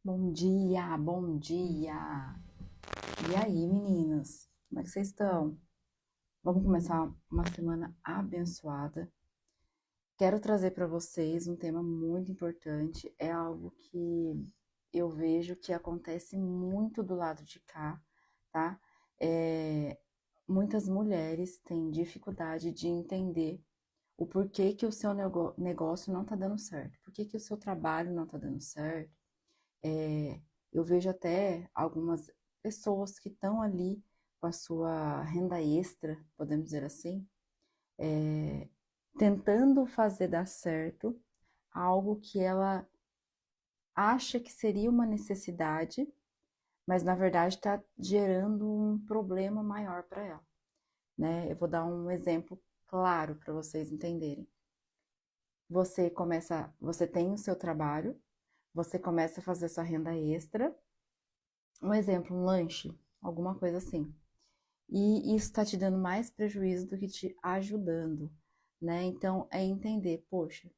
Bom dia, bom dia! E aí, meninas? Como é que vocês estão? Vamos começar uma semana abençoada. Quero trazer para vocês um tema muito importante. É algo que eu vejo que acontece muito do lado de cá, tá? Muitas mulheres têm dificuldade de entender o porquê que o seu negócio não está dando certo, por que que o seu trabalho não está dando certo. É, eu vejo até algumas pessoas que estão ali com a sua renda extra, podemos dizer assim, é, tentando fazer dar certo algo que ela acha que seria uma necessidade, mas na verdade está gerando um problema maior para ela, né? Eu vou dar um exemplo claro para vocês entenderem. Você tem o seu trabalho, você começa a fazer sua renda extra. Um exemplo, um lanche, alguma coisa assim. E isso está te dando mais prejuízo do que te ajudando, né? Então, é entender, poxa,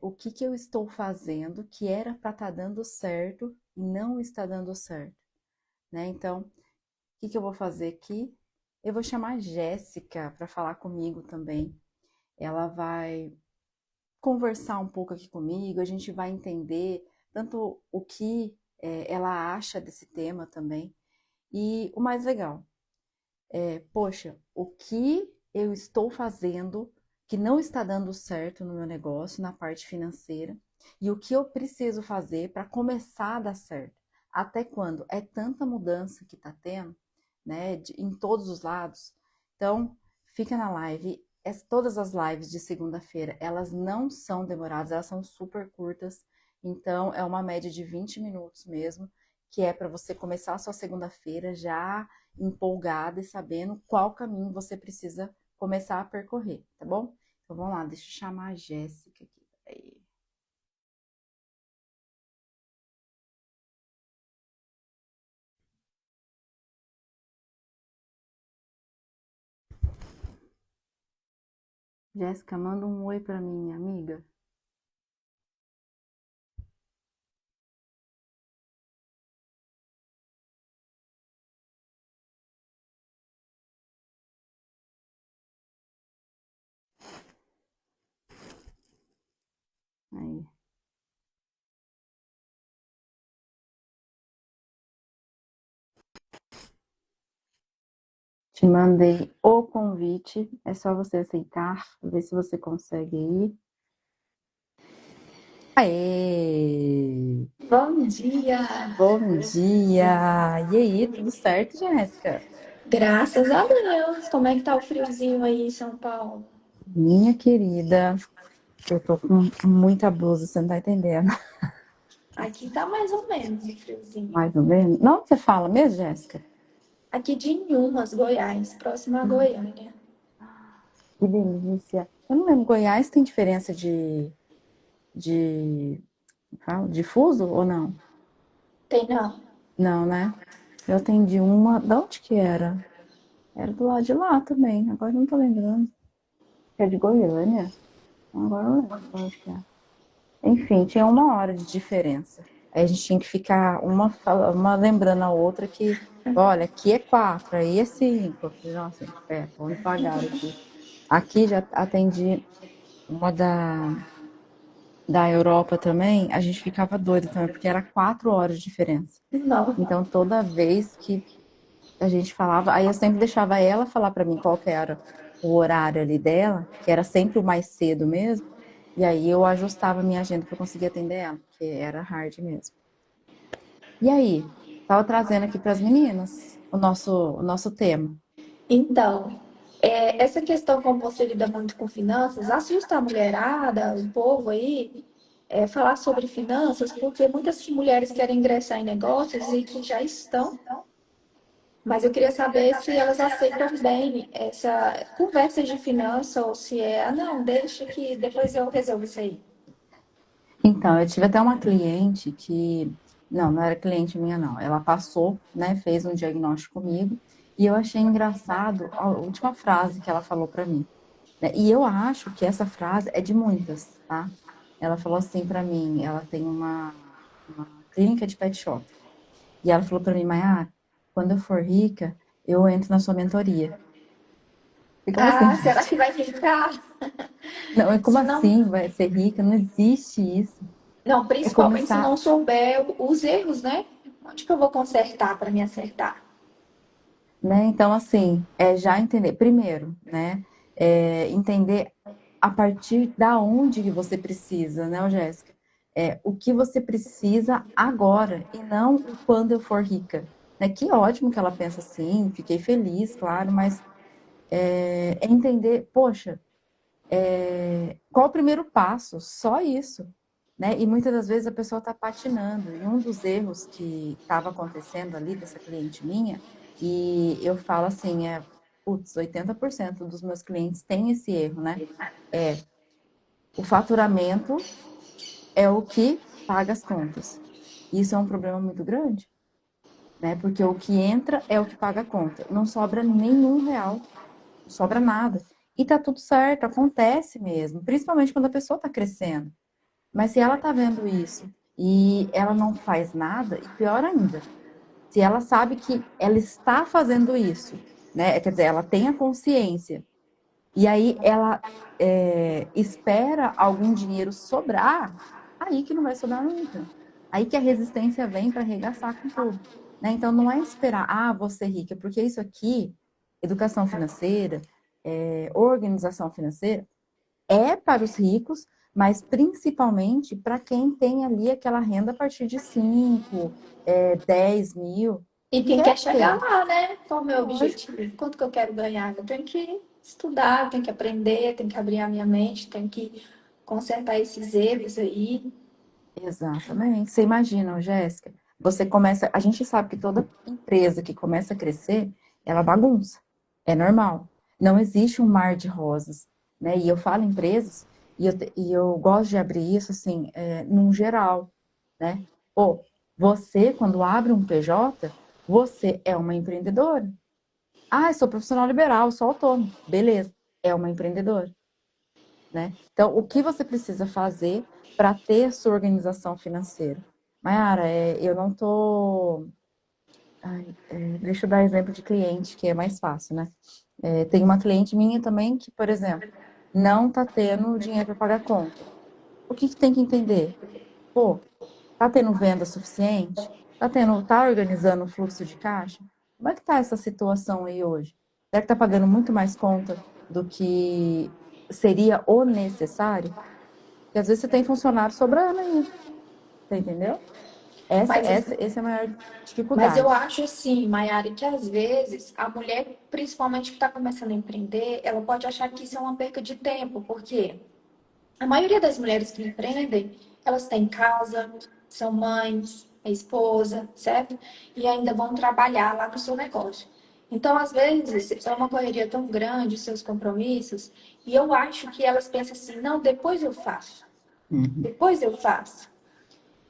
o que que eu estou fazendo que era para estar dando certo e não está dando certo, né? Então, o que que eu vou fazer aqui? Eu vou chamar a Jéssica para falar comigo também. Ela vai conversar um pouco aqui comigo, a gente vai entender tanto o que ela acha desse tema também. E o mais legal, poxa, o que eu estou fazendo que não está dando certo no meu negócio, na parte financeira, e o que eu preciso fazer para começar a dar certo. Até quando? É tanta mudança que está tendo, né, em todos os lados. Então, fica na live. Todas as lives de segunda-feira, elas não são demoradas, elas são super curtas. Então, é uma média de 20 minutos mesmo, que é para você começar a sua segunda-feira já empolgada e sabendo qual caminho você precisa começar a percorrer, tá bom? Então vamos lá, deixa eu chamar a Jéssica aqui. Peraí. Jéssica, manda um oi pra mim, minha amiga. Aí. Te mandei o convite, é só você aceitar, ver se você consegue ir. Aê! Bom dia! Bom dia! E aí, tudo certo, Jéssica? Graças a Deus! Como é que tá o friozinho aí em São Paulo? Minha querida, eu tô com muita blusa, você não tá entendendo. Aqui tá mais ou menos o friozinho. Mais ou menos. Não, você fala mesmo, Jéssica? Aqui de Inhumas, Goiás, próximo a Goiânia. Que delícia. Eu não lembro, Goiás tem diferença de, de fuso ou não? Tem não? Não, né? Eu atendi uma, de onde que era? Era do lado de lá também, agora eu não tô lembrando. É de Goiânia? Agora eu não lembro de onde que é. Enfim, tinha 1 hora de diferença. Aí a gente tinha que ficar uma lembrando a outra que, olha, aqui é 4, aí é 5. Eu falei, nossa, vamos devagar aqui. Aqui já atendi uma da Europa também, a gente ficava doido também, porque era 4 horas de diferença. Não. Então, toda vez que a gente falava, aí eu sempre deixava ela falar para mim qual que era o horário ali dela, que era sempre o mais cedo mesmo, e aí eu ajustava a minha agenda para conseguir atender ela, porque era hard mesmo. E aí, tava trazendo aqui para as meninas o nosso tema. Então, essa questão como você lida muito com finanças, assusta a mulherada, o povo aí, falar sobre finanças, porque muitas mulheres querem ingressar em negócios e que já estão. Mas eu queria saber se elas aceitam bem essa conversa de finança ou se não, deixa que depois eu resolvo isso aí. Então, eu tive até uma cliente que, não era cliente minha, não. Ela passou, né, fez um diagnóstico comigo, e eu achei engraçado a última frase que ela falou para mim, né? E eu acho que essa frase é de muitas, tá? Ela falou assim para mim, ela tem uma clínica de pet shop. E ela falou para mim, Mayara, quando eu for rica, eu entro na sua mentoria. E como assim? Ah, será que vai ficar? Não, é como Se não, assim vai ser rica? Não existe isso. não, É principalmente se começar, não souber os erros, né? Onde que eu vou consertar para me acertar? né? Então, assim, é já entender, primeiro, né? Entender a partir da onde que você precisa, né, Jéssica? O que você precisa agora e não o quando eu for rica. Né? Que ótimo que ela pensa assim, fiquei feliz, claro, mas é entender, poxa, qual o primeiro passo? Só isso. Né? E muitas das vezes a pessoa está patinando. E um dos erros que estava acontecendo ali dessa cliente minha, e eu falo assim, putz, 80% dos meus clientes têm esse erro, né? É, o faturamento é o que paga as contas. Isso é um problema muito grande, né? Porque o que entra é o que paga a conta. Não sobra nenhum real, não sobra nada. E tá tudo certo, acontece mesmo, principalmente quando a pessoa está crescendo. Mas se ela está vendo isso e ela não faz nada, e pior ainda, se ela sabe que ela está fazendo isso, né? Quer dizer, ela tem a consciência, e aí ela espera algum dinheiro sobrar, aí que não vai sobrar nunca. Aí que a resistência vem para arregaçar com tudo. Né? Então não é esperar, vou ser rica, porque isso aqui, educação financeira, organização financeira, é para os ricos, mas principalmente para quem tem ali aquela renda a partir de 5, 10 mil, E e quem quer quer chegar ter, lá, né? Qual o meu lógico. objetivo? Quanto que eu quero ganhar? Eu tenho que estudar, tenho que aprender, tenho que abrir a minha mente, tenho que consertar esses erros aí. Exatamente. Você imagina, Jéssica, você começa, a gente sabe que toda empresa que começa a crescer, ela bagunça. É normal. Não existe um mar de rosas, né? E eu falo empresas, e eu gosto de abrir isso assim, num geral, né? Pô, você, quando abre um PJ, você é uma empreendedora. Eu sou profissional liberal, sou autônomo. Beleza, é uma empreendedora, né? Então, o que você precisa fazer para ter a sua organização financeira? Mayara, eu não tô. Deixa eu dar exemplo de cliente, que é mais fácil, né? Tem uma cliente minha também que, por exemplo, não tá tendo dinheiro para pagar conta. O que que tem que entender? Pô, tá tendo venda suficiente? Tá organizando o fluxo de caixa? Como é que tá essa situação aí hoje? Será que tá pagando muito mais conta do que seria o necessário? Porque às vezes você tem funcionário sobrando ainda, você entendeu? Mas, Essa é a maior mas eu dificuldade. acho assim, Mayara, que às vezes a mulher, principalmente que está começando a empreender, ela pode achar que isso é uma perca de tempo, porque a maioria das mulheres que empreendem, elas têm casa, são mães, é esposa, certo? E ainda vão trabalhar lá no seu negócio. Então, às vezes, é uma correria tão grande, os seus compromissos, e eu acho que elas pensam assim, não, depois eu faço, Uhum. depois eu faço.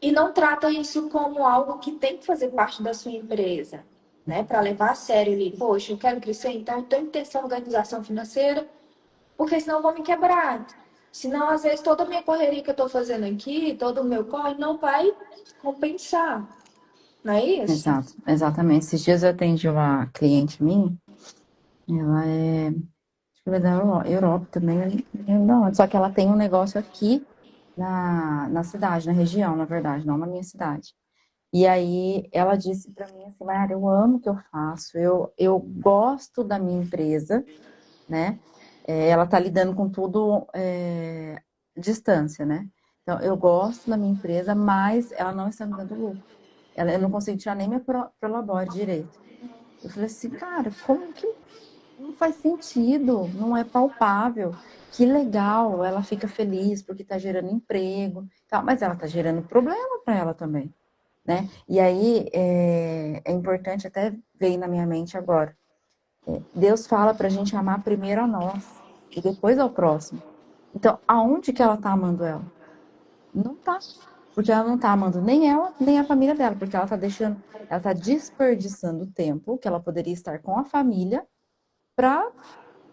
E não trata isso como algo que tem que fazer parte da sua empresa, né? Para levar a sério ali, poxa, eu quero crescer, então eu tenho que ter essa organização financeira, porque senão eu vou me quebrar. Senão, às vezes, toda a minha correria que eu estou fazendo aqui, todo o meu corre, não vai compensar. Não é isso? Exato, exatamente. Esses dias eu atendi uma cliente minha, ela acho que ela é da Europa também, não, só que ela tem um negócio aqui na cidade, na região, na verdade, não na minha cidade. E aí ela disse para mim assim, Mayara, eu amo o que eu faço, eu gosto da minha empresa, né? Ela tá lidando com tudo distância, né? Então, eu gosto da minha empresa, mas ela não está me dando lucro. Eu não consigo tirar nem minha prolabore direito. Eu falei assim, cara, como que não faz sentido? Não é palpável. Que legal, ela fica feliz porque está gerando emprego, tal, mas ela está gerando problema para ela também, né? E aí é importante até ver na minha mente agora. Deus fala para a gente amar primeiro a nós e depois ao próximo. Então, aonde que ela está amando ela? Não tá. Porque ela não tá amando nem ela, nem a família dela, porque ela tá desperdiçando o tempo que ela poderia estar com a família pra,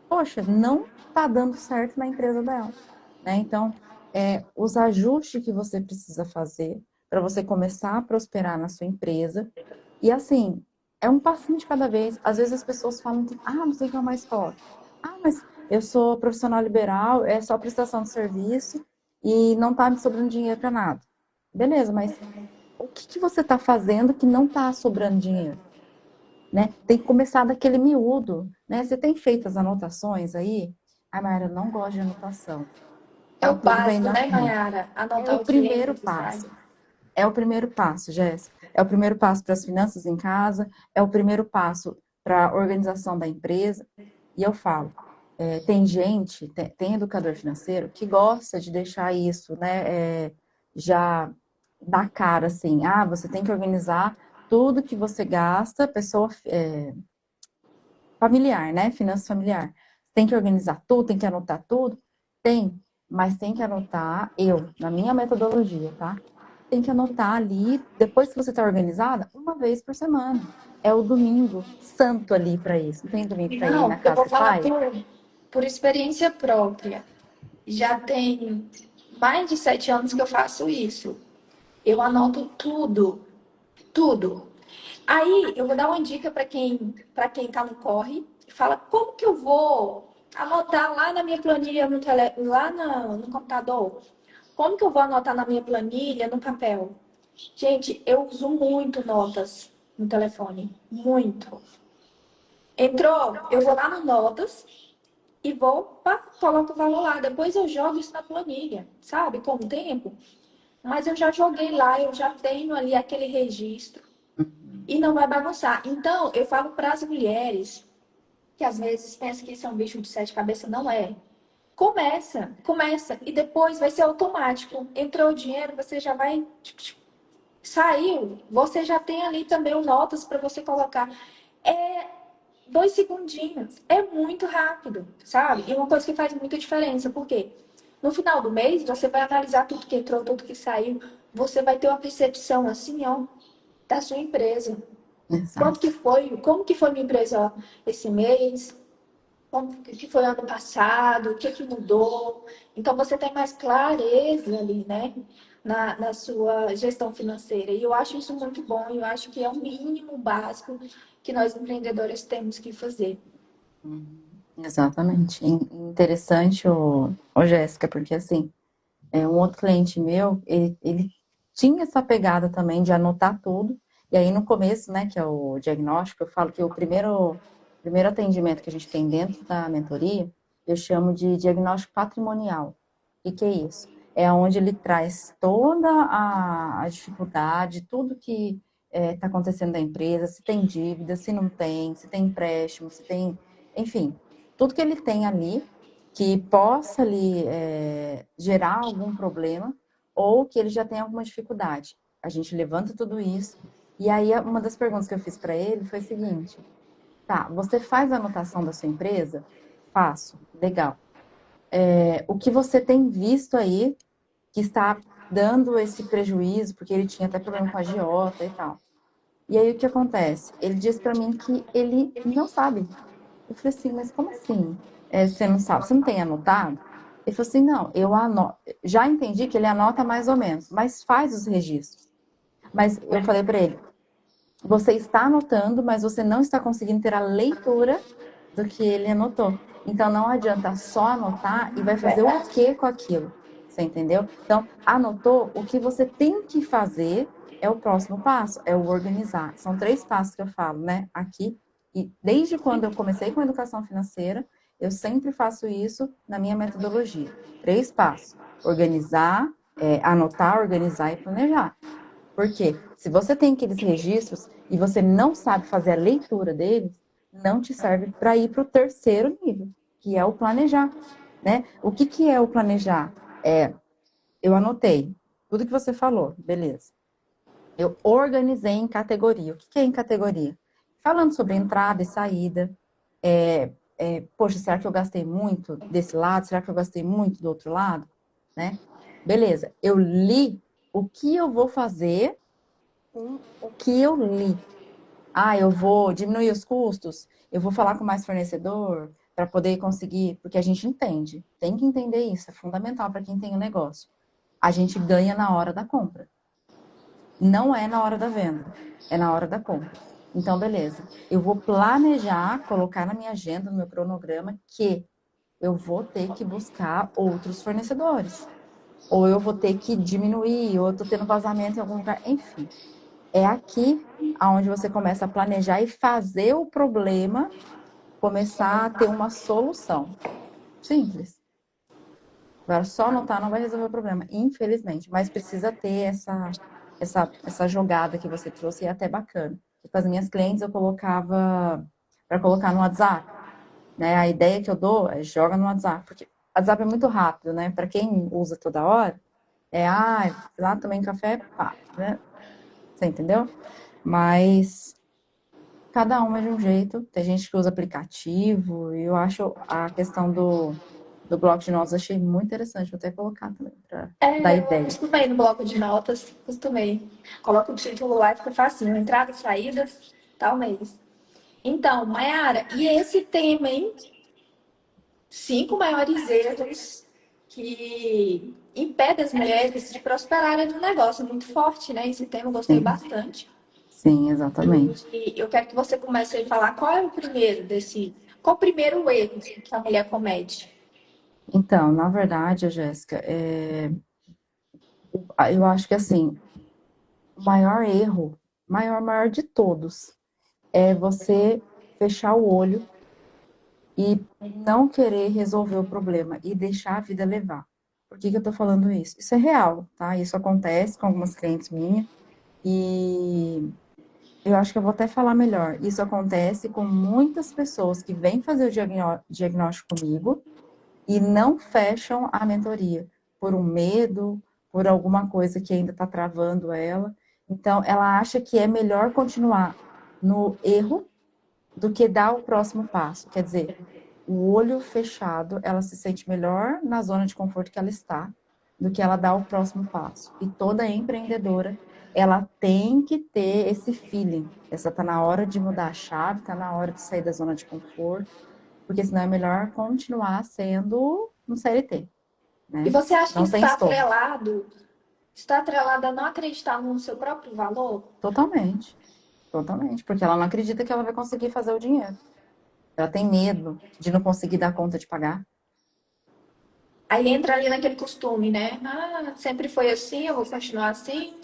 poxa, não tá dando certo na empresa dela, né? Então, os ajustes que você precisa fazer para você começar a prosperar na sua empresa. E assim, é um passinho de cada vez. Às vezes as pessoas falam que, não sei o que é uma escola. Mas eu sou profissional liberal, é só prestação de serviço e não tá me sobrando dinheiro para nada. Beleza, mas o que você está fazendo que não está sobrando dinheiro? Né? Tem que começar daquele miúdo, né? Você tem feito as anotações aí? Mayra, eu não gosto de anotação. É Tá o tudo bem básico, na né, frente. Mayara? É Anotar o o dinheiro primeiro que sai. passo. É o primeiro passo, Jéssica. É o primeiro passo para as finanças em casa, é o primeiro passo para a organização da empresa. E eu falo, tem gente, tem educador financeiro que gosta de deixar isso, né, já na cara, assim, você tem que organizar tudo que você gasta, pessoa familiar, né, finança familiar. Tem que organizar tudo, tem que anotar tudo? Tem, mas tem que anotar, na minha metodologia, tá? Tem que anotar ali, depois que você está organizada, uma vez por semana. É o domingo santo ali para isso. Não tem domingo para ir na Não, eu casa vou do falar pai? por experiência própria. Já tem mais de 7 anos que eu faço isso. Eu anoto tudo, tudo. Aí eu vou dar uma dica para quem tá no corre. Fala como que eu vou anotar lá na minha planilha no computador. Como que eu vou anotar na minha planilha no papel? Gente, eu uso muito notas no telefone, muito. Entrou, eu vou lá no notas e coloco o valor lá. Depois eu jogo isso na planilha, sabe? Com o tempo. Mas eu já joguei lá, eu já tenho ali aquele registro e não vai bagunçar. Então, eu falo para as mulheres que às vezes pensam que isso é um bicho de sete cabeças, não é. Começa e depois vai ser automático. Entrou o dinheiro, você já vai saiu, você já tem ali também o notas para você colocar. É 2 segundinhos, é muito rápido, sabe? E uma coisa que faz muita diferença, porque no final do mês você vai analisar tudo que entrou, tudo que saiu, você vai ter uma percepção assim, ó, da sua empresa. Quanto Exato. que foi, como que foi minha empresa ó, esse mês, como que foi ano passado, o que que mudou. Então você tem mais clareza ali, né? Na sua gestão financeira. E eu acho isso muito bom, e eu acho que é o mínimo básico que nós empreendedores temos que fazer. Exatamente. Interessante, Jéssica, porque assim, um outro cliente meu, ele tinha essa pegada também de anotar tudo. E aí no começo, né, que é o diagnóstico, eu falo que o primeiro atendimento que a gente tem dentro da mentoria, eu chamo de diagnóstico patrimonial. O que é isso? É onde ele traz toda a dificuldade, tudo que está acontecendo na empresa, se tem dívida, se não tem, se tem empréstimo, se tem, enfim, tudo que ele tem ali que possa lhe gerar algum problema ou que ele já tenha alguma dificuldade. A gente levanta tudo isso. E aí, uma das perguntas que eu fiz para ele foi o seguinte: tá, você faz a anotação da sua empresa? Faço, legal. O que você tem visto aí que está dando esse prejuízo, porque ele tinha até problema com a agiota e tal. E aí o que acontece? Ele diz para mim que ele não sabe. Eu falei assim, mas como assim? Você não sabe? Você não tem anotado? Ele falou assim, não, eu anoto. Já entendi que ele anota mais ou menos, mas faz os registros. Mas eu falei para ele, você está anotando, mas você não está conseguindo ter a leitura do que ele anotou. Então não adianta só anotar e vai fazer o Verdade? que com aquilo. Você entendeu? Então, anotou, o que você tem que fazer é o próximo passo, é o organizar. São 3 passos que eu falo, né? Aqui. E desde quando eu comecei com a educação financeira, eu sempre faço isso na minha metodologia. 3 passos: organizar, anotar, organizar e planejar. Porque se você tem aqueles registros e você não sabe fazer a leitura deles, não te serve para ir para o terceiro nível, que é o planejar, né? O que que é o planejar? Eu anotei tudo que você falou, beleza. Eu organizei em categoria. O que que é em categoria? Falando sobre entrada e saída. Poxa, será que eu gastei muito desse lado? Será que eu gastei muito do outro lado? Né? Beleza. Eu li o que eu vou fazer com o que eu li. Eu vou diminuir os custos, eu vou falar com mais fornecedor para poder conseguir, porque a gente entende, tem que entender isso, é fundamental para quem tem o um negócio. A gente ganha na hora da compra. Não é na hora da venda, é na hora da compra. Então, beleza. Eu vou planejar, colocar na minha agenda, no meu cronograma, que eu vou ter que buscar outros fornecedores. Ou eu vou ter que diminuir, ou eu tô tendo vazamento em algum lugar. Enfim, é aqui aonde você começa a planejar e fazer o problema começar a ter uma solução. Simples. Agora, só anotar não vai resolver o problema, infelizmente. Mas precisa ter essa jogada que você trouxe, e é até bacana. Com as minhas clientes, eu colocava para colocar no WhatsApp. Né? A ideia que eu dou é joga no WhatsApp, porque o WhatsApp é muito rápido, né? Para quem usa toda hora, lá tomei um café, pá, né? Você entendeu? Mas cada um é de um jeito. Tem gente que usa aplicativo, e eu acho a questão do bloco de notas, achei muito interessante. Vou até colocar também para dar É, eu ideia. costumei no bloco de notas, costumei. Coloco o título lá e fica facinho. Entradas, saídas, tal mês. Então, Mayara, e esse tema, hein? 5 maiores erros que impedem as mulheres de prosperarem no negócio. Muito forte, né? Esse tema eu gostei Sim, bastante. sim, exatamente. E eu quero que você comece a falar qual é o primeiro desse. Qual o primeiro erro que a mulher comete? Então, na verdade, Jéssica, eu acho que assim, o maior erro, maior de todos, é você fechar o olho e não querer resolver o problema e deixar a vida levar. Por que que eu tô falando isso? Isso é real, tá? Isso acontece com algumas clientes minhas e eu acho que eu vou até falar melhor. Isso acontece com muitas pessoas que vêm fazer o diagnóstico comigo e não fecham a mentoria por um medo, por alguma coisa que ainda está travando ela. Então, ela acha que é melhor continuar no erro do que dar o próximo passo. Quer dizer, o olho fechado, ela se sente melhor na zona de conforto que ela está do que ela dar o próximo passo. E toda empreendedora, ela tem que ter esse feeling. Essa tá na hora de mudar a chave, tá na hora de sair da zona de conforto, porque senão é melhor continuar sendo um CLT, E né? você acha que Não isso tem estofo. está atrelado a não acreditar no seu próprio valor? Totalmente, totalmente, porque ela não acredita que ela vai conseguir fazer o dinheiro. Ela tem medo de não conseguir dar conta de pagar. Aí entra ali naquele costume, né? Ah, sempre foi assim, eu vou continuar assim.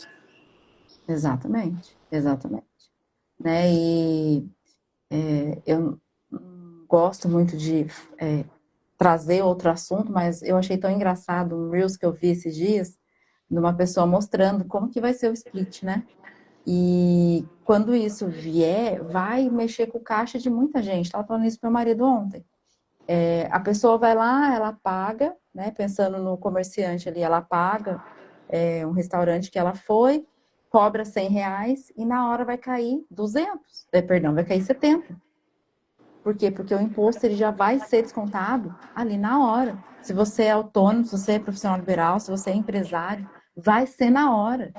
Exatamente, exatamente. Né? E eu não gosto muito de trazer outro assunto, mas eu achei tão engraçado um Reels que eu vi esses dias, de uma pessoa mostrando como que vai ser o split, né? E quando isso vier, vai mexer com o caixa de muita gente. Estava falando isso para meu marido ontem. A pessoa vai lá, ela paga, né? Pensando no comerciante ali, ela paga um restaurante que ela foi, cobra R$ 100 e na hora vai cair 200, perdão, vai cair 70. Por quê? Porque o imposto ele já vai ser descontado ali na hora. Se você é autônomo, se você é profissional liberal, se você é empresário, vai ser na hora.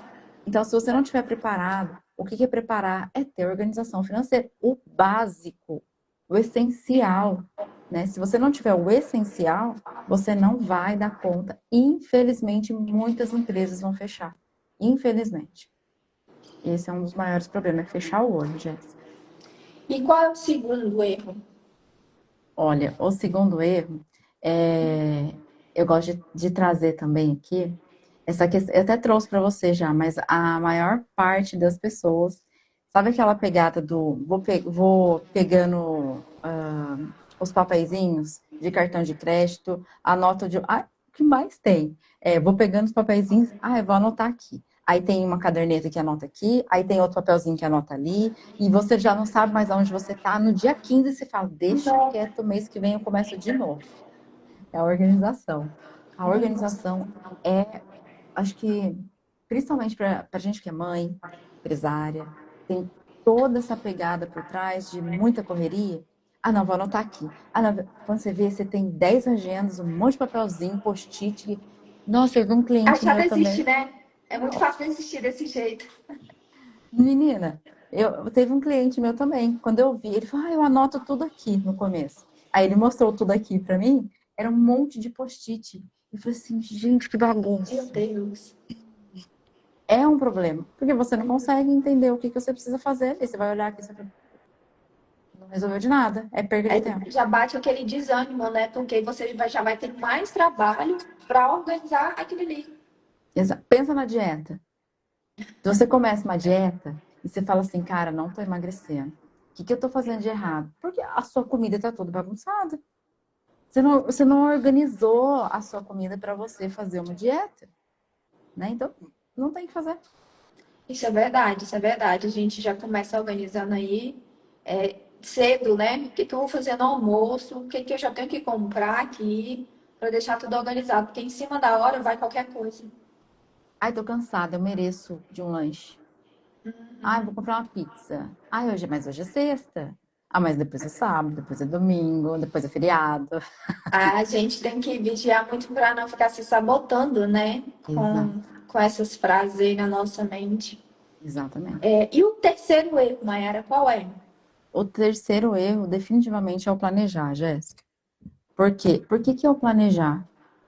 Então, se você não estiver preparado, o que é preparar? É ter organização financeira, o básico, o essencial. Né? Se você não tiver o essencial, você não vai dar conta. Infelizmente, muitas empresas vão fechar. Infelizmente. Esse é um dos maiores problemas, é fechar o olho, Jéssica. E qual é o segundo erro? Olha, o segundo erro, eu gosto de trazer também aqui, essa questão, eu até trouxe para você já, mas a maior parte das pessoas, sabe aquela pegada do vou pegando os papeizinhos de cartão de crédito, anoto de. Ah, o que mais tem? Vou pegando os papeizinhos, eu vou anotar aqui. Aí tem uma caderneta que anota aqui, aí tem outro papelzinho que anota ali, e você já não sabe mais onde você está. No dia 15 você fala, deixa quieto, mês que vem eu começo de novo. É a organização. A organização acho que, principalmente para a gente que é mãe, empresária, tem toda essa pegada por trás de muita correria. Ah, não, vou anotar aqui. Ah, não, quando você vê, você tem 10 agendas, um monte de papelzinho, post-it. Nossa, eu vi um Aí cliente já meu desiste, também. né? É muito fácil desistir desse jeito. Menina, eu teve um cliente meu também. Quando eu vi, ele falou: eu anoto tudo aqui no começo. Aí ele mostrou tudo aqui para mim, era um monte de post-it. Eu falei assim, gente, que Meu bagunça. Deus. é um problema, porque você não consegue entender o que você precisa fazer, e você vai olhar aqui e você fala, não resolveu de nada, é perda de Aí tempo. já bate aquele desânimo, né? Porque você já vai ter mais trabalho para organizar aquilo ali. Pensa na dieta. Se você começa uma dieta e você fala assim, cara, não tô emagrecendo, o que eu tô fazendo de errado? Porque a sua comida tá toda bagunçada. Você não organizou a sua comida para você fazer uma dieta, né? Então, não tem que fazer. Isso é verdade, isso é verdade. A gente já começa organizando aí cedo, né? O que que eu vou fazer no almoço, o que que eu já tenho que comprar aqui, para deixar tudo organizado, porque em cima da hora vai qualquer coisa. Ai, tô cansada, eu mereço de um lanche. Ai, vou comprar uma pizza. Ai, mas hoje é sexta. Ah, mas depois é sábado, depois é domingo, depois é feriado. A gente tem que vigiar muito para não ficar se sabotando, né? Exato, Com essas frases aí na nossa mente. exatamente. E o terceiro erro, Mayara, qual é? O terceiro erro, definitivamente, é o planejar, Jéssica. Por quê? Por que que é o planejar?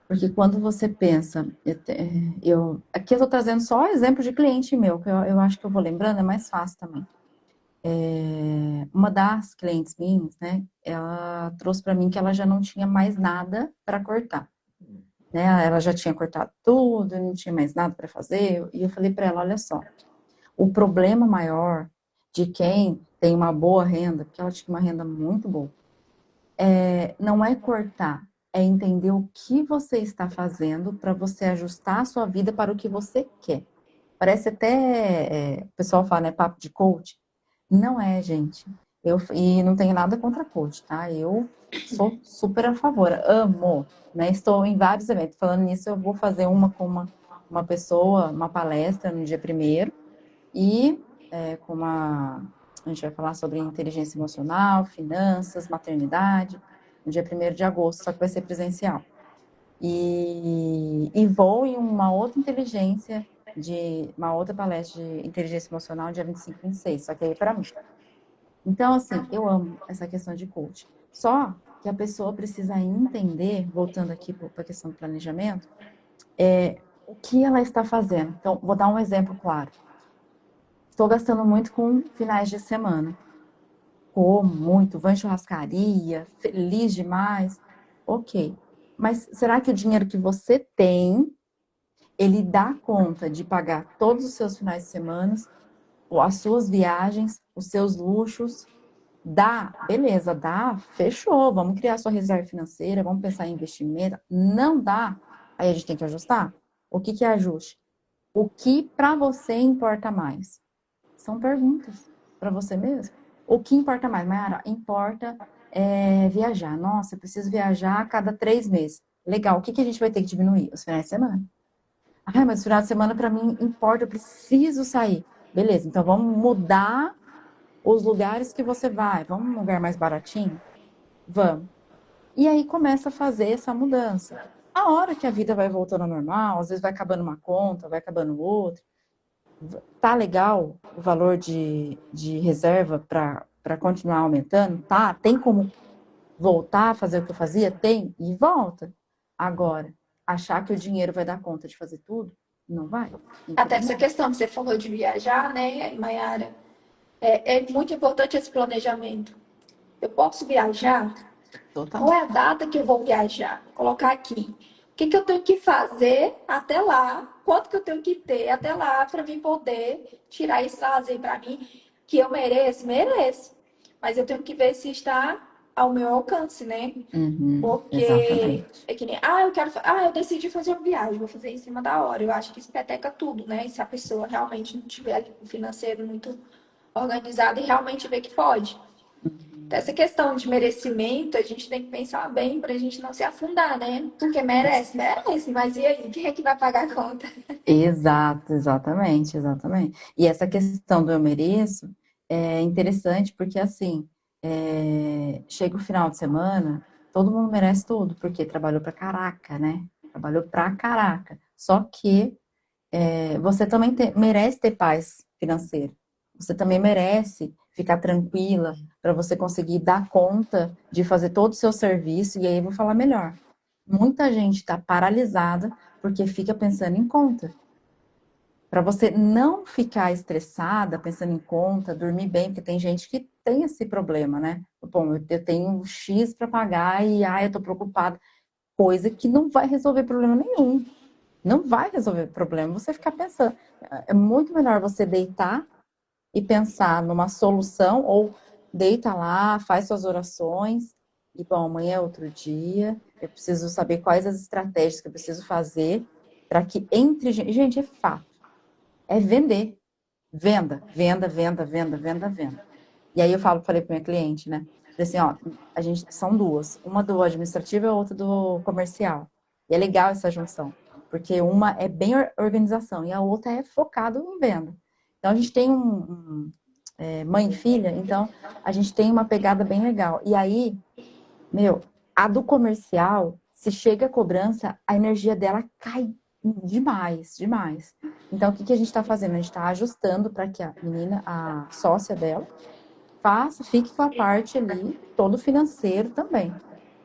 Porque quando você pensa, aqui eu estou trazendo só exemplo de cliente meu, que eu acho que eu vou lembrando, é mais fácil também. Uma das clientes minhas, né, ela trouxe para mim que ela já não tinha mais nada para cortar, né? Ela já tinha cortado tudo, não tinha mais nada para fazer. E eu falei para ela, olha só, o problema maior de quem tem uma boa renda, porque ela tinha uma renda muito boa, não é cortar, é entender o que você está fazendo para você ajustar a sua vida para o que você quer. Parece até, o pessoal fala, né, papo de coach. Não é, gente. E não tenho nada contra coach, tá? Eu sou super a favor, amo, né? Estou em vários eventos. Falando nisso, eu vou fazer uma com uma pessoa, uma palestra no dia primeiro e com uma. A gente vai falar sobre inteligência emocional, finanças, maternidade, no dia 1º de agosto, só que vai ser presencial. E vou em uma outra palestra de inteligência emocional, dia 25 e 26, só que aí para mim. Então, assim, eu amo essa questão de coach. Só que a pessoa precisa entender, voltando aqui para a questão do planejamento, o que ela está fazendo. Então, vou dar um exemplo claro. Estou gastando muito com finais de semana. Como muito, vou em churrascaria, feliz demais. Ok. Mas será que o dinheiro que você tem, ele dá conta de pagar todos os seus finais de semana, ou as suas viagens, os seus luxos? Dá, beleza, dá, fechou. Vamos criar sua reserva financeira, vamos pensar em investimento. Não dá, aí a gente tem que ajustar. O que que é ajuste? O que para você importa mais? São perguntas para você mesmo. O que importa mais, Mayara? Importa viajar. Nossa, eu preciso viajar a cada 3 meses. Legal, o que que a gente vai ter que diminuir? Os finais de semana. Ah, mas os finais de semana para mim importa, eu preciso sair. Beleza, então vamos mudar os lugares que você vai. Vamos num lugar mais baratinho? Vamos. E aí começa a fazer essa mudança. A hora que a vida vai voltando ao normal, às vezes vai acabando uma conta, vai acabando outra. Tá legal o valor de reserva para continuar aumentando? Tá? Tem como voltar a fazer o que eu fazia? Tem, e volta. Agora, achar que o dinheiro vai dar conta de fazer tudo? Não vai. Tem que Até essa planejar. questão que você falou de viajar, né, Mayara? É muito importante esse planejamento. Eu posso viajar? Qual é a Totalmente. data que eu vou viajar? Vou colocar aqui. O que que eu tenho que fazer até lá? Quanto que eu tenho que ter até lá para mim poder tirar esse lazer para mim que eu mereço? Mereço. Mas eu tenho que ver se está ao meu alcance, né? Uhum, Porque exatamente. é que nem, eu decidi fazer uma viagem, vou fazer em cima da hora. Eu acho que isso peteca tudo, né? E se a pessoa realmente não tiver ali o financeiro muito organizado e realmente ver que pode. Então, essa questão de merecimento, a gente tem que pensar bem para a gente não se afundar, né? Porque merece, merece, mas e aí? Quem é que vai pagar a conta? Exato, exatamente, exatamente. E essa questão do eu mereço é interessante porque, assim, chega o final de semana, todo mundo merece tudo, porque trabalhou pra caraca, né? Trabalhou pra caraca. Só que você também merece ter paz financeira. Você também merece ficar tranquila para você conseguir dar conta de fazer todo o seu serviço. E aí eu vou falar melhor. Muita gente está paralisada porque fica pensando em conta. para você não ficar estressada, pensando em conta, dormir bem, porque tem gente que tem esse problema, né? Bom, eu tenho X para pagar e eu tô preocupada. Coisa que não vai resolver problema nenhum. Não vai resolver problema. Você ficar pensando. É muito melhor você deitar e pensar numa solução, ou deita lá, faz suas orações, e bom, amanhã é outro dia, eu preciso saber quais as estratégias que eu preciso fazer para que entre. Gente, é fato, é vender. Venda, venda, venda, venda, venda, venda. E aí falei para minha cliente, né? Falei assim, ó, a gente são duas, uma do administrativo e a outra do comercial. E é legal essa junção, porque uma é bem organização e a outra é focado em venda. Então a gente tem mãe e filha, então a gente tem uma pegada bem legal. E aí, meu, a do comercial, se chega a cobrança, a energia dela cai demais, demais. Então, o que que a gente está fazendo? A gente está ajustando para que a menina, a sócia dela, fique com a parte ali, todo financeiro também,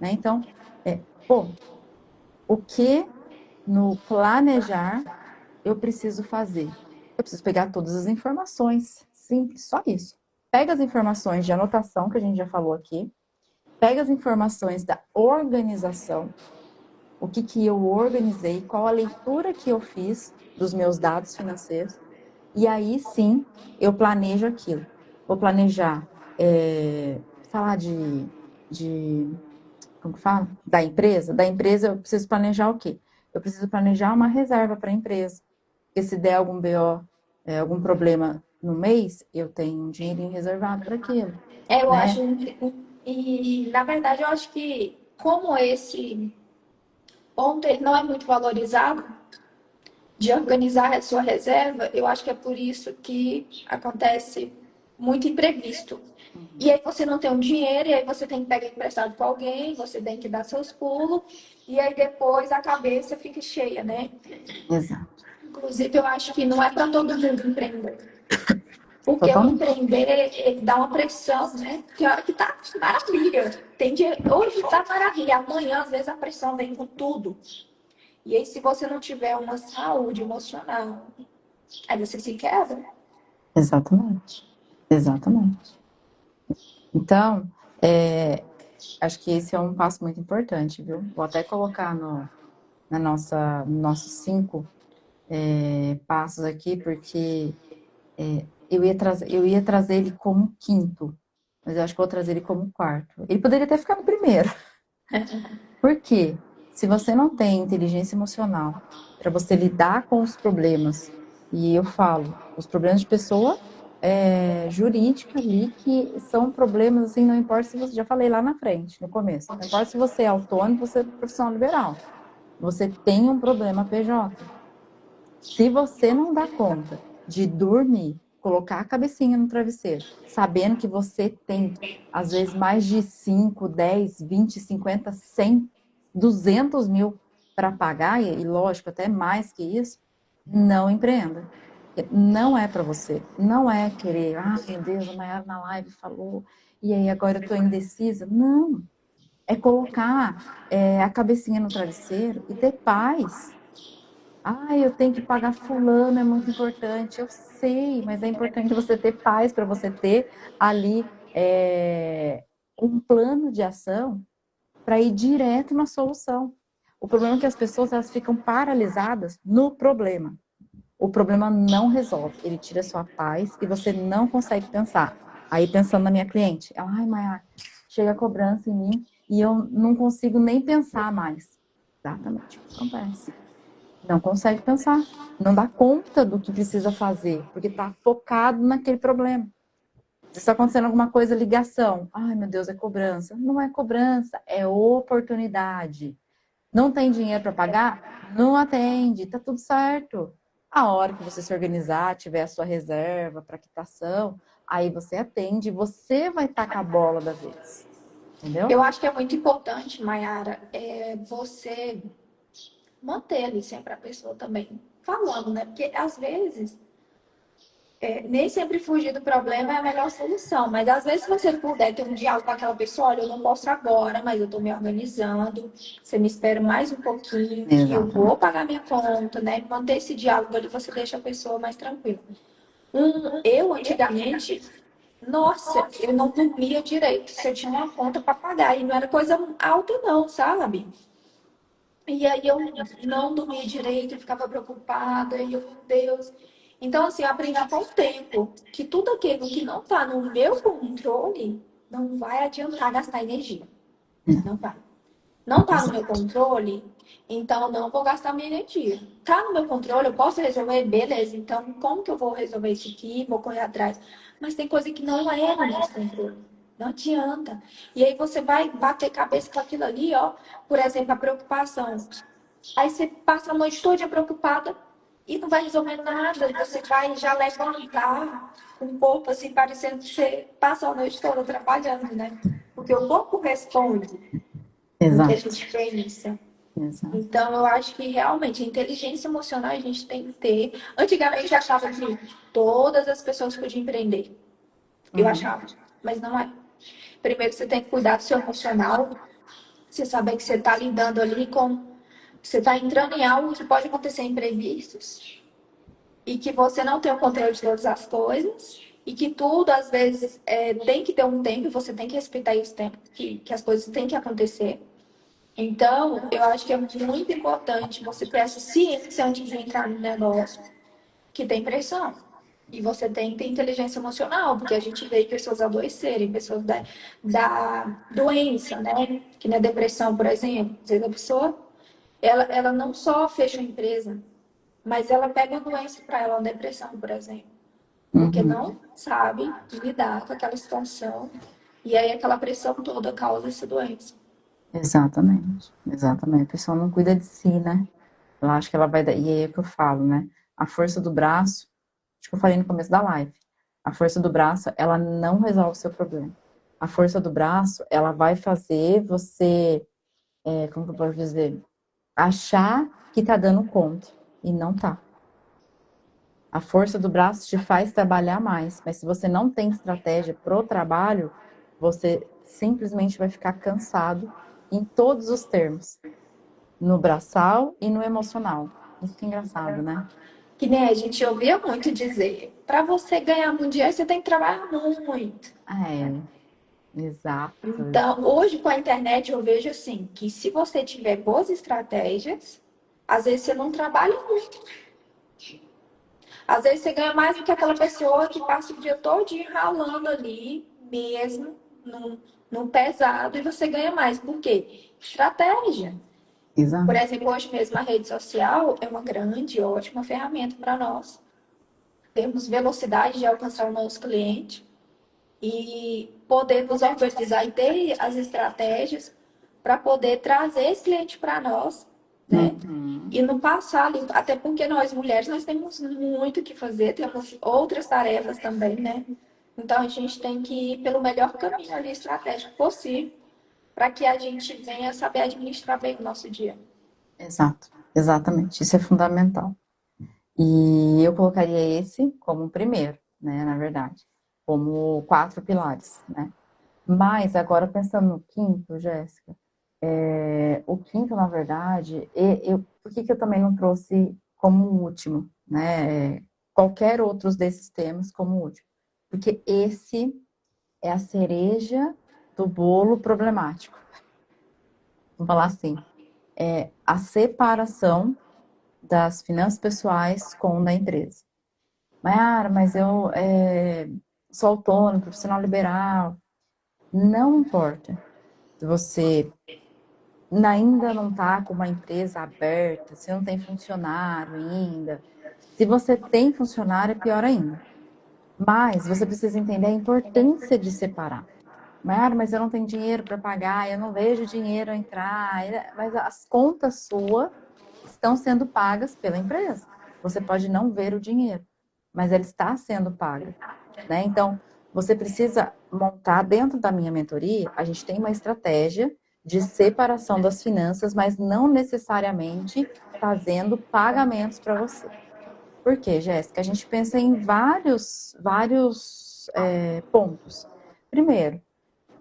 né? Então, é, pô, o que no planejar eu preciso fazer? Eu preciso pegar todas as informações, simples, só isso. Pega as informações de anotação que a gente já falou aqui, pega as informações da organização, o que que eu organizei, qual a leitura que eu fiz dos meus dados financeiros, e aí sim eu planejo aquilo. Vou planejar, falar de como que fala? Da empresa. Da empresa eu preciso planejar o quê? Eu preciso planejar uma reserva para a empresa. Porque se der algum BO, algum problema no mês, eu tenho um dinheirinho reservado para aquilo, Eu acho, né? e na verdade eu acho que como esse ponto ele não é muito valorizado de organizar a sua reserva, eu acho que é por isso que acontece muito imprevisto. E aí você não tem um dinheiro, e aí você tem que pegar emprestado com alguém, você tem que dar seus pulos, e aí depois a cabeça fica cheia, né? Exato. Inclusive, eu acho que não é para todo mundo empreender. Porque o Totalmente. empreender, ele dá uma pressão, né? Que hora que tá maravilha. Tem dia, hoje tá maravilha, amanhã às vezes a pressão vem com tudo. E aí, se você não tiver uma saúde emocional, aí você se quebra. Exatamente. Exatamente. Então, acho que esse é um passo muito importante, viu? Vou até colocar nos nossos 5 passos aqui, porque eu ia trazer ele como quinto, mas eu acho que vou trazer ele como quarto. Ele poderia até ficar no primeiro. Por quê? Se você não tem inteligência emocional para você lidar com os problemas, e eu falo, os problemas de pessoa jurídica ali, que são problemas, assim, não importa se você, já falei lá na frente, no começo, não importa se você é autônomo, você é profissional liberal, você tem um problema PJ. Se você não dá conta de dormir, colocar a cabecinha no travesseiro, sabendo que você tem, às vezes, mais de 5, 10, 20, 50, 100, 200 mil para pagar, e lógico, até mais que isso, não empreenda. Não é para você. Não é querer, meu Deus, a Mayara na live falou, e aí agora eu estou indecisa. Não. É colocar a cabecinha no travesseiro e ter paz. Eu tenho que pagar fulano, é muito importante. Eu sei, mas é importante você ter paz para você ter ali um plano de ação para ir direto na solução. O problema é que as pessoas elas ficam paralisadas no problema. O problema não resolve, ele tira sua paz e você não consegue pensar. Aí pensando na minha cliente, ela, Maia, chega a cobrança em mim e eu não consigo nem pensar mais. Exatamente o que acontece. Não consegue pensar, não dá conta do que precisa fazer, porque está focado naquele problema. Se está acontecendo alguma coisa, ligação. Meu Deus, é cobrança. Não é cobrança, é oportunidade. Não tem dinheiro para pagar? Não atende, tá tudo certo. A hora que você se organizar, tiver a sua reserva para quitação, aí você atende, você vai estar com a bola da vez. Entendeu? Eu acho que é muito importante, Mayara, você manter ali sempre a pessoa também falando, né? Porque às vezes Nem sempre fugir do problema é a melhor solução, mas às vezes se você puder ter um diálogo com aquela pessoa, olha, eu não posso agora, mas eu estou me organizando, você me espera mais um pouquinho, que eu vou Exatamente. pagar minha conta, né? Manter esse diálogo ali, você deixa a pessoa mais tranquila. Eu, antigamente, nossa, eu não dormia direito, se eu tinha uma conta para pagar, e não era coisa alta não, sabe? E aí eu não dormia direito, eu ficava preocupada, e eu, meu Deus. Então, assim, eu aprendi com o tempo que tudo aquilo que não está no meu controle não vai adiantar gastar energia. Não vai. Não está no Exato. meu controle, então eu não vou gastar minha energia. Está no meu controle, eu posso resolver? Beleza, então como que eu vou resolver isso aqui? Vou correr atrás. Mas tem coisa que não é no nosso controle. Não adianta. E aí você vai bater cabeça com aquilo ali, ó. Por exemplo, a preocupação. Aí você passa a noite toda preocupada e não vai resolver nada. Você vai já levantar com o corpo assim, parecendo que você passa a noite toda trabalhando, né? Porque o corpo responde o que a Exato. gente pensa. Exato. Então, eu acho que realmente a inteligência emocional a gente tem que ter. Antigamente eu achava que todas as pessoas podiam empreender. Eu Uhum. achava, mas não é. Primeiro você tem que cuidar do seu emocional, você saber que você está lidando ali com. Você está entrando em algo que pode acontecer imprevistos e que você não tem o controle de todas as coisas e que tudo, às vezes, tem que ter um tempo e você tem que respeitar os tempos que as coisas têm que acontecer. Então, eu acho que é muito importante você ter essa ciência antes de entrar no negócio, que tem pressão. E você tem que ter inteligência emocional, porque a gente vê pessoas adoecerem, pessoas da doença, né? Que na depressão, por exemplo, às vezes a pessoa, ela não só fecha a empresa, mas ela pega a doença para ela, a depressão, por exemplo. Porque Uhum. não sabe lidar com aquela situação. E aí aquela pressão toda causa essa doença. Exatamente. Exatamente. A pessoa não cuida de si, né? Eu acho que ela vai dar. E é o que eu falo, né? A força do braço, acho que eu falei no começo da live. A força do braço, ela não resolve o seu problema. A força do braço, ela vai fazer você, como que eu posso dizer? Achar que tá dando conta. E não tá. A força do braço te faz trabalhar mais. Mas se você não tem estratégia pro trabalho, você simplesmente vai ficar cansado em todos os termos. No braçal e no emocional. Isso que é engraçado, né? Que nem a gente ouvia muito dizer, para você ganhar muito dinheiro, você tem que trabalhar muito. É, exato. Então, hoje com a internet eu vejo assim, que se você tiver boas estratégias, às vezes você não trabalha muito. Às vezes você ganha mais do que aquela pessoa que passa o dia todo ralando ali, mesmo, no pesado, e você ganha mais. Por quê? Estratégia. Por Exato. exemplo, hoje mesmo a rede social é uma grande, ótima ferramenta para nós. Temos velocidade de alcançar o nosso cliente e poder nos organizar e ter as estratégias para poder trazer esse cliente para nós, né? Uhum. E não passar ali, até porque nós mulheres nós temos muito o que fazer, temos outras tarefas também, né? Então a gente tem que ir pelo melhor caminho ali estratégico possível para que a gente venha saber administrar bem o nosso dia. Exato. Exatamente. Isso é fundamental. E eu colocaria esse como o primeiro, né? Na verdade, como quatro pilares, né? Mas agora pensando no quinto, Jéssica, o quinto, na verdade, por que que eu também não trouxe como último, né? Qualquer outros desses temas como último? Porque esse é a cereja do bolo problemático. Vamos falar assim, a separação das finanças pessoais com da empresa. Mas eu sou autônomo, profissional liberal. Não importa se você ainda não está com uma empresa aberta, se não tem funcionário ainda. Se você tem funcionário, é pior ainda. Mas você precisa entender a importância de separar. Mas eu não tenho dinheiro para pagar, eu não vejo dinheiro entrar. Mas as contas suas estão sendo pagas pela empresa. Você pode não ver o dinheiro, mas ela está sendo paga, né? Então, você precisa montar dentro da minha mentoria, a gente tem uma estratégia de separação das finanças, mas não necessariamente fazendo pagamentos para você. Por quê, Jéssica? A gente pensa em vários pontos. Primeiro,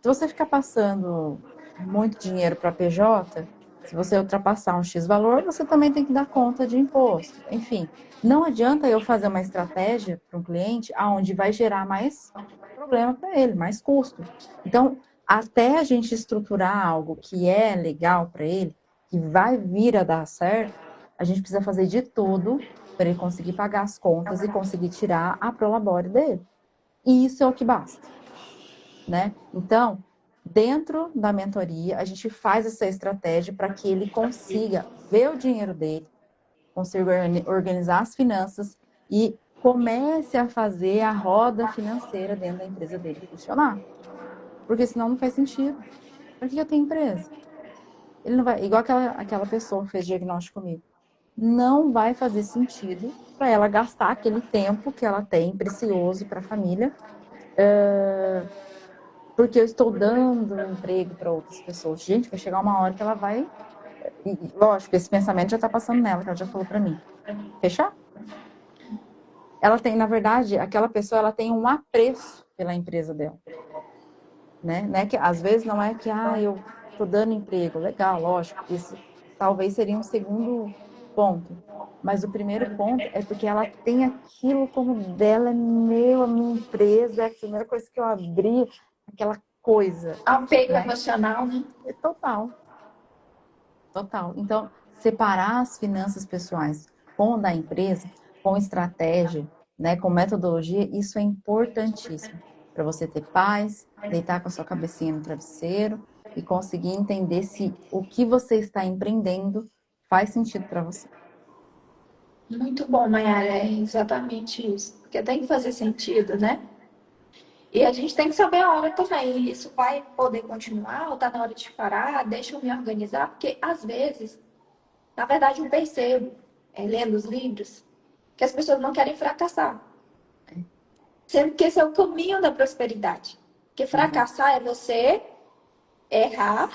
se você ficar passando muito dinheiro para PJ, se você ultrapassar um X valor, você também tem que dar conta de imposto. Enfim, não adianta eu fazer uma estratégia para um cliente aonde vai gerar mais problema para ele, mais custo. Então, até a gente estruturar algo que é legal para ele, que vai vir a dar certo, a gente precisa fazer de tudo para ele conseguir pagar as contas e conseguir tirar a prolabore dele. E isso é o que basta, né? Então, dentro da mentoria, a gente faz essa estratégia para que ele consiga ver o dinheiro dele, consiga organizar as finanças e comece a fazer a roda financeira dentro da empresa dele funcionar. Porque senão não faz sentido. Para que eu tenho empresa? Ele não vai, igual aquela pessoa que fez diagnóstico comigo. Não vai fazer sentido para ela gastar aquele tempo que ela tem precioso para a família, porque eu estou dando emprego para outras pessoas. Gente, vai chegar uma hora que ela vai. E, lógico, esse pensamento já está passando nela, que ela já falou para mim. Fechar? Ela tem, na verdade, aquela pessoa ela tem um apreço pela empresa dela. Né? Que, às vezes não é que eu estou dando emprego. Legal, lógico. Isso talvez seria um segundo ponto. Mas o primeiro ponto é porque ela tem aquilo como dela, é meu, a minha empresa, é a primeira coisa que eu abri, aquela coisa. Apego Né? emocional, né? Total. Total. Então, separar as finanças pessoais com o da empresa, com estratégia, né, com metodologia, isso é importantíssimo para você ter paz, deitar com a sua cabecinha no travesseiro e conseguir entender se o que você está empreendendo faz sentido para você. Muito bom, Mayara, é exatamente isso. Porque tem que fazer sentido, né? E a gente tem que saber a hora também. Isso vai poder continuar ou tá na hora de parar? Deixa eu me organizar, porque às vezes, na verdade, eu percebo, lendo os livros, que as pessoas não querem fracassar. Sendo que esse é o caminho da prosperidade. Porque Exato. fracassar é você errar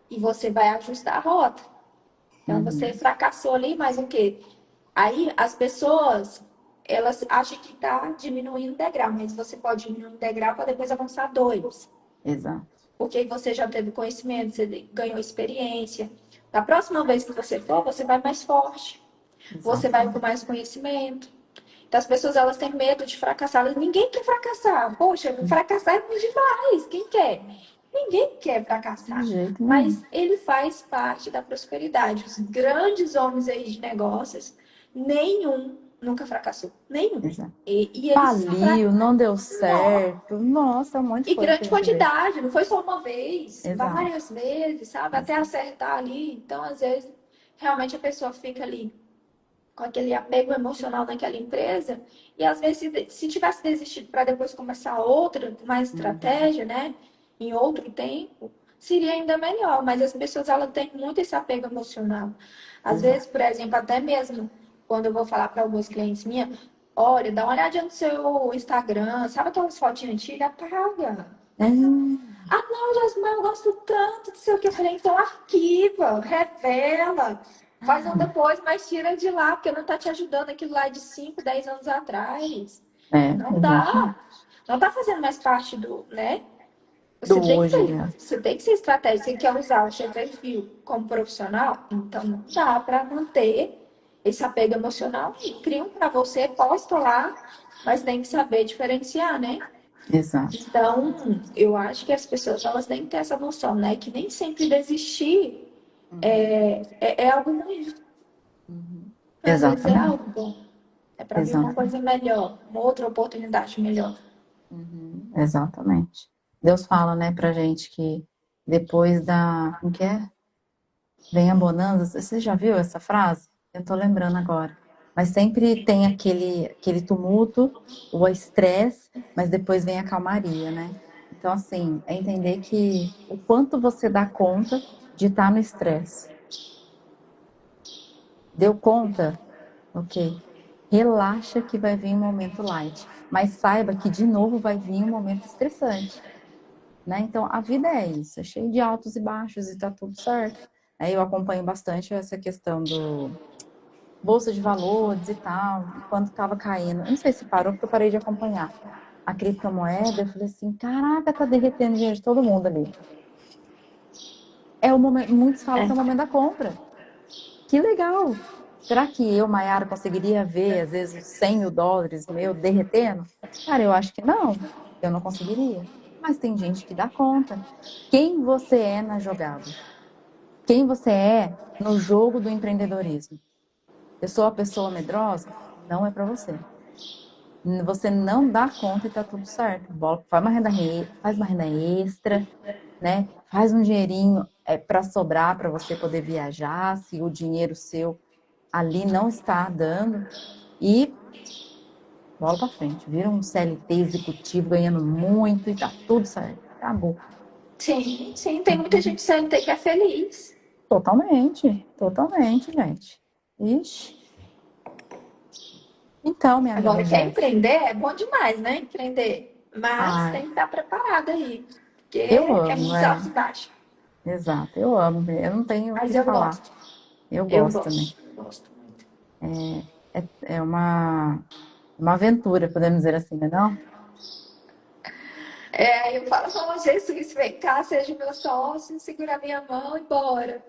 e você vai ajustar a rota. Então você Uhum. fracassou ali, mas o quê? Aí as pessoas, elas acham que está diminuindo o degrau, mas você pode diminuir um degrau para depois avançar dois. Exato. Porque você já teve conhecimento, você ganhou experiência. Da próxima vez que você for, você vai mais forte. Você vai com Exatamente. mais conhecimento. Então as pessoas elas têm medo de fracassar. Ninguém quer fracassar. Poxa, fracassar é muito demais. Quem quer? Ninguém quer De fracassar. jeito nenhum. Mas ele faz parte da prosperidade. Os grandes homens aí de negócios, nenhum nunca fracassou. Nenhum. Exato. E eles Faliu, não deu certo. Nossa, um monte de e coisa que a grande gente vê. quantidade, não foi só uma vez, Exato. várias vezes, sabe? Até Exato. acertar ali. Então, às vezes, realmente a pessoa fica ali com aquele apego emocional naquela empresa. E às vezes, se tivesse desistido para depois começar outra, com mais Uhum. estratégia, né? Em outro tempo, seria ainda melhor. Mas as pessoas elas têm muito esse apego emocional. Às vezes, Exato. por exemplo, até mesmo quando eu vou falar para alguns clientes minha, olha, dá uma olhadinha no seu Instagram, sabe aquelas fotinhas antigas? Apaga. É. Ah, não, Jasmine, eu gosto tanto, não sei o que. Eu falei, então arquiva, revela. Faz um depois, mas tira de lá, porque não tá te ajudando aquilo lá de 5, 10 anos atrás. Não Exatamente. tá. Não tá fazendo mais parte do, né? Do hoje, né? Você tem que ser estratégico. Você quer usar o seu perfil como profissional? Então não dá para manter esse apego emocional. Cria um para você, posta lá, mas tem que saber diferenciar, né? Exato. Então, eu acho que as pessoas elas têm que ter essa noção, né? Que nem sempre desistir Uhum. é algo ruim. Uhum. Às vezes é Exatamente. algo bom. É para vir uma Exatamente. coisa melhor, uma outra oportunidade melhor. Uhum. Exatamente. Deus fala, né, pra gente que depois da. Como que é? Vem a bonança. Você já viu essa frase? Eu tô lembrando agora. Mas sempre tem aquele tumulto, o estresse, mas depois vem a calmaria, né? Então, assim, é entender que o quanto você dá conta de estar no estresse. Deu conta? Ok. Relaxa que vai vir um momento light. Mas saiba que de novo vai vir um momento estressante, né? Então a vida é isso, é cheio de altos e baixos e tá tudo certo. Aí eu acompanho bastante essa questão bolsa de valores e tal, quando estava caindo. Eu não sei se parou, porque eu parei de acompanhar a criptomoeda. Eu falei assim, caraca, tá derretendo dinheiro de todo mundo ali. É o momento, muitos falam que é o É. momento da compra. Que legal! Será que eu, Maiara, conseguiria ver, às vezes, os US$ 100.000 meu derretendo? Cara, eu acho que não. Eu não conseguiria. Mas tem gente que dá conta. Quem você é na jogada? Quem você é no jogo do empreendedorismo? Eu sou a pessoa medrosa? Não é para você. Você não dá conta e tá tudo certo. Faz uma renda extra, né? Faz um dinheirinho para sobrar para você poder viajar, se o dinheiro seu ali não está dando e bola para frente. Vira um CLT executivo ganhando muito e tá tudo certo. Acabou. Sim, sim, tem muita gente CLT que é feliz. Totalmente, totalmente, gente. Ixi. Então, minha amiga Agora, quer Jéssica, empreender é bom demais, né? Empreender. Mas ai, tem que estar preparado aí. Porque eu é amo, muitos altos e baixos. exato, eu amo. Eu não tenho o Mas que eu falar. gosto. Eu Eu gosto também. gosto. Eu gosto muito. É uma aventura, podemos dizer assim, né? Não? É, eu falo, oh, Jesus, vem cá, seja meu sócio, segura minha mão e bora.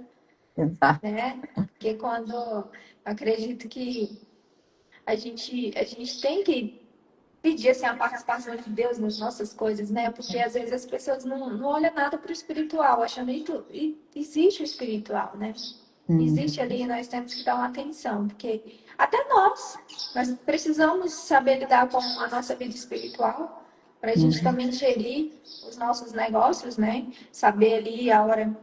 Exato. Né? Porque quando eu acredito que a gente tem que pedir assim, a participação de Deus nas nossas coisas, né? Porque às vezes as pessoas não olham nada para o espiritual, achando que existe o espiritual, né? Existe Uhum. ali, nós temos que dar uma atenção, porque até nós precisamos saber lidar com a nossa vida espiritual, para a gente Uhum. também gerir os nossos negócios, né? Saber ali a hora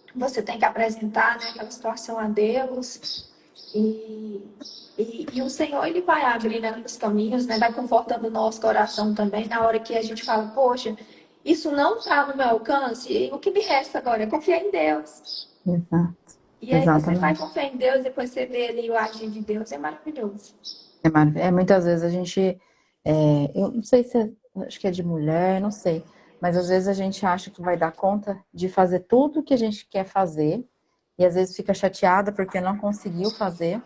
que você tem que apresentar, né, aquela situação a Deus, e, e o Senhor, ele vai abrindo os caminhos, né? Vai confortando o nosso coração também, na hora que a gente fala, poxa, isso não está no meu alcance, e o que me resta agora é confiar em Deus. Exato. E aí você vai Exatamente. confiar em Deus, depois você vê ali o agir de Deus, é maravilhoso. Muitas vezes a gente, eu não sei se acho que é de mulher, não sei, mas às vezes a gente acha que vai dar conta de fazer tudo o que a gente quer fazer e às vezes fica chateada porque não conseguiu fazer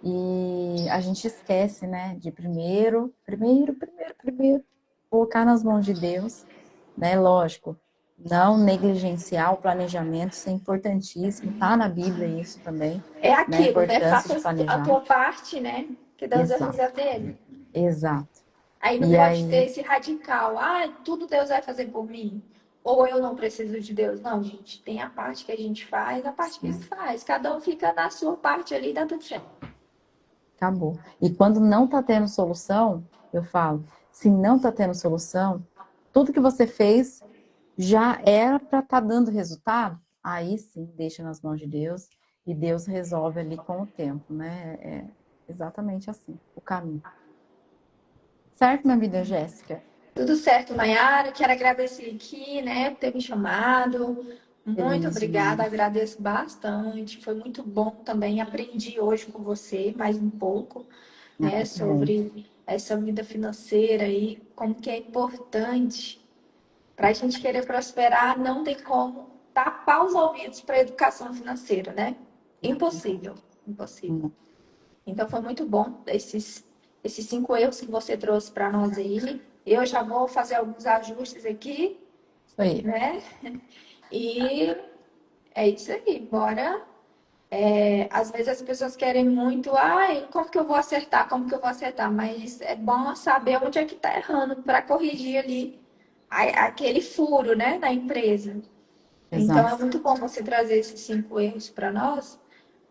e a gente esquece, né, de primeiro colocar nas mãos de Deus, né? Lógico, não negligenciar o planejamento, isso é importantíssimo, tá na Bíblia isso também, É né? A aquilo, né? importância Faça de a planejar. tua parte, né? Que Deus vai fazer Exato, a dele. exato. Aí não E pode ter aí, esse radical, ah, tudo Deus vai fazer por mim. Ou eu não preciso de Deus. Não, gente, tem a parte que a gente faz, a parte que ele sim, faz. Cada um fica na sua parte ali, dá tudo certo. acabou. E quando não tá tendo solução, eu falo, se não tá tendo solução, tudo que você fez já era para estar dando resultado, aí sim, deixa nas mãos de Deus e Deus resolve ali com o tempo, né? É exatamente assim, o caminho. Certo, minha amiga Jéssica? Tudo certo, Mayara. Quero agradecer aqui, né, por ter me chamado. Muito Feliz obrigada, demais. agradeço bastante. Foi muito bom também. Aprendi hoje com você mais um pouco, né, Ah, que bom. sobre essa vida financeira e como que é importante para a gente querer prosperar, não tem como tapar os ouvidos para a educação financeira, né? Não, não tem. Impossível, impossível. Não. Então foi muito bom esses 5 erros que você trouxe para nós aí. Eu já vou fazer alguns ajustes aqui, Isso aí. né? E é isso aí, bora. Às vezes as pessoas querem muito, ai, como que eu vou acertar? Como que eu vou acertar? Mas é bom saber onde é que tá errando para corrigir ali aquele furo, né, na empresa. Então é Exato. muito bom você trazer esses 5 erros para nós,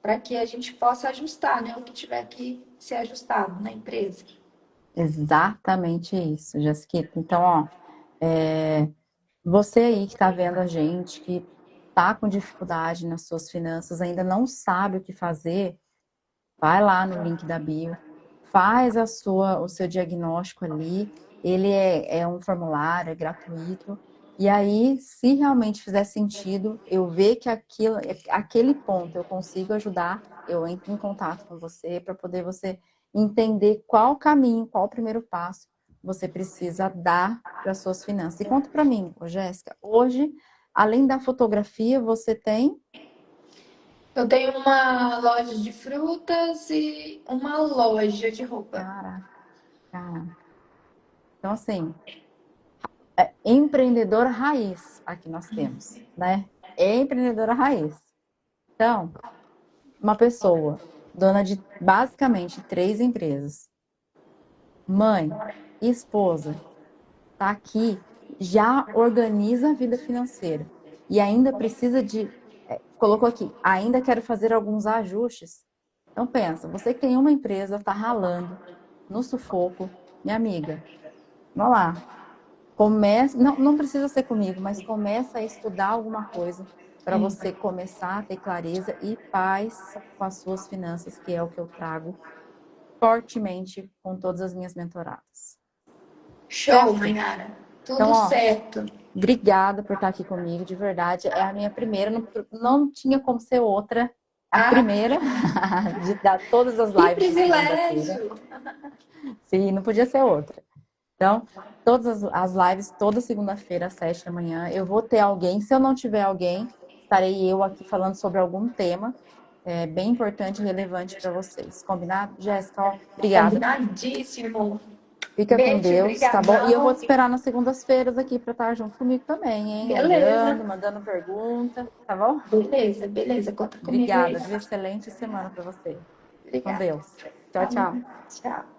para que a gente possa ajustar, né, o que tiver que ser ajustado na empresa. Exatamente isso, Jéssica. Então, ó, é, você aí que está vendo a gente, que está com dificuldade nas suas finanças, ainda não sabe o que fazer, vai lá no link da bio, faz o seu diagnóstico ali. Ele é um formulário, é gratuito. E aí, se realmente fizer sentido, eu ver que aquele ponto eu consigo ajudar, eu entro em contato com você para poder você entender qual caminho, qual o primeiro passo você precisa dar para as suas finanças. E conta para mim, ô Jéssica, hoje, além da fotografia, você tem? Eu tenho uma loja de frutas e uma loja de roupa. Caraca, cara. Então, assim, empreendedora raiz aqui nós temos, né? Empreendedora raiz. Então, uma pessoa dona de basicamente 3 empresas, mãe e esposa, tá aqui, já organiza a vida financeira e ainda precisa colocou aqui, ainda quero fazer alguns ajustes. Então pensa, você que tem uma empresa, tá ralando no sufoco, minha amiga, vamos lá, comece, não precisa ser comigo, mas começa a estudar alguma coisa para Sim. você começar a ter clareza e paz com as suas finanças, que é o que eu trago fortemente com todas as minhas mentoradas. Show, Certo? Mainara. Então, Tudo ó, certo. obrigada por estar aqui comigo, de verdade. É a minha primeira, não tinha como ser outra. A Ah, primeira de dar todas as que lives de segunda-feira. privilégio! Sim, não podia ser outra. Então, todas as lives, toda segunda-feira, às 7 da manhã, eu vou ter alguém. Se eu não tiver alguém, estarei eu aqui falando sobre algum tema bem importante e relevante para vocês. Combinado? Jéssica, ó, obrigada. Combinadíssimo. Fica com Beijo, Deus, tá bom? E eu vou brigadão. te esperar nas segundas-feiras aqui para estar junto comigo também, hein? Beleza. Olhando, mandando pergunta, tá bom? Beleza, beleza. Conta comigo aí. Obrigada, viu? Excelente semana para você. Com Obrigada. Deus. Tchau, Tá bom. tchau. Tchau.